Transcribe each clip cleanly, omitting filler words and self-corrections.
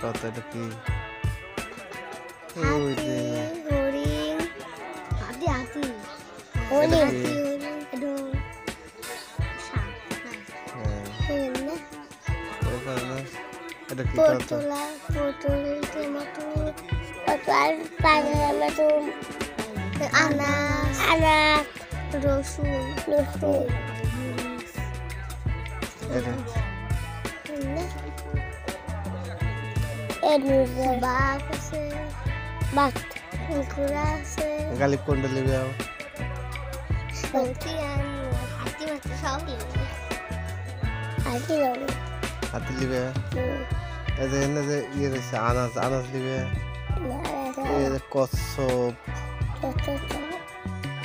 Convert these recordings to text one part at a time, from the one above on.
কত এটা কি ওই হাতি যে হরিণ হাতি হাতি এটা হরিণ কি? হাতি হরিণ হ্যাঁ হরিণ না ওখানে না এটা কি কত পটলা পটল টমেটো পটল পানের মতো আনাজ আনাজ রসুন রসুন এটা বাঘ আছে বাঘ ঘোড়া আছে গালি কোনটা লিবে হাতি হাতি মাত্র সব হাতি হাতি লিবে এই যে এনে যে ইয়ে রয়েছে আনাজ আনাজ লিবে এই যে কচ্ছপ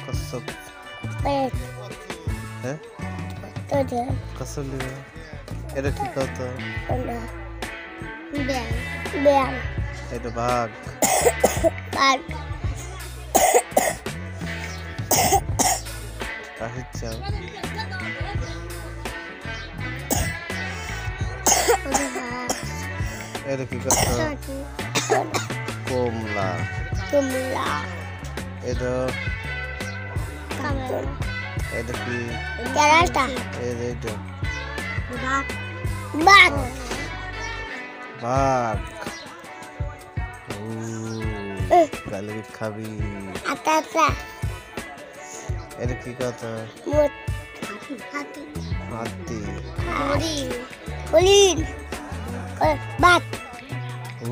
কচ্ছপ হ্যাঁ কচ্ছপ লিবে এটা কি কত এটা বাঘ বাঘ কাহির চাও এটা কি কত কমলা কুমড়া এটা এটা কি কেরাটা এই যে এটা বাঘ বাঘ বাঘ গালি খাবি আটা এটা কি কত মোট হাতি হাতি হরিণ হরিণ বাঘ উ,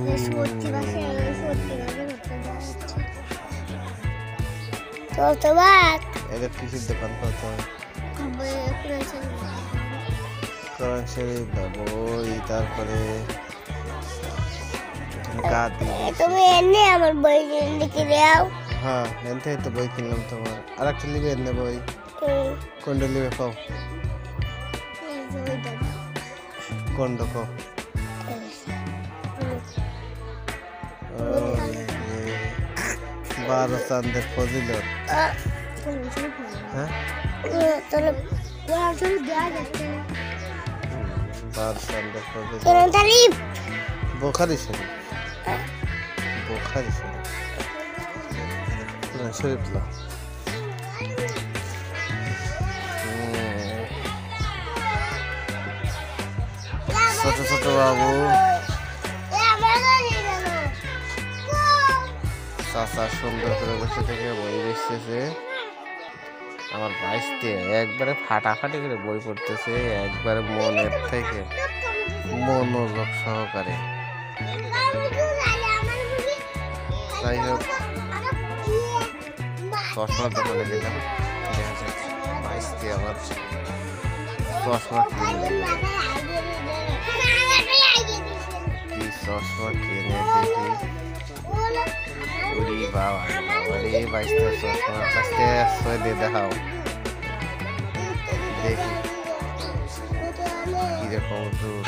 তো বাঘ এটা কিসের দোকান কত কোরআন শরীফ বই তারপরে গাদি তুমি এনে আমার বই লিখে দাও হ্যাঁ এখান থেকে তো বই কিনলাম তোমার আর একটা লিবে এনে বই কোনটা লিবে কও কোনটা কও বারো চান্দের ফজিলত হ্যাঁ বারো চান্দের ফজিলত বোখারি শরীফ বোখারি শরীফ কোরআন শরীফ লা ছোট ছোট বাবু চাচা সুন্দর করে বসে থেকে বই বেসতেছে আমার বাইশতে একবারে ফাটাফাটি করে বই পড়তেছে একবারে মনের থেকে মনোযোগ সহকারে যাই হোক চশমার দোকানে গেলাম দেখা যাক বাইশতে আমার চশমা কিনে দিল কি চশমা কিনে দেখি ওরে বাবা ওরে বাইশটা চশমা কাছতে ছয় দিয়ে দেখাও দেখি কিরকম দুধ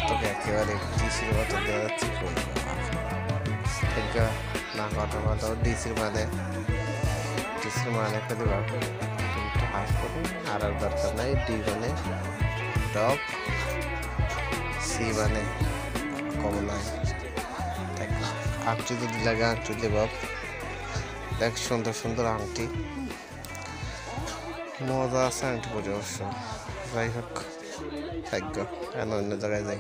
তোকে একেবারে ডিসির মতো দেওয়া যাচ্ছে না কথা কথা ডিসির খেতে পারবো একটু হাস করুন আর দরকার নাই ডি মানে টপ সি মানে কমলায় আংটি যদি লাগে আংটি দেব দেখ সুন্দর সুন্দর আংটি মজা আছে আংটি পরে অবশ্য যাই হোক ভাগ্য অন্য জায়গায় যাই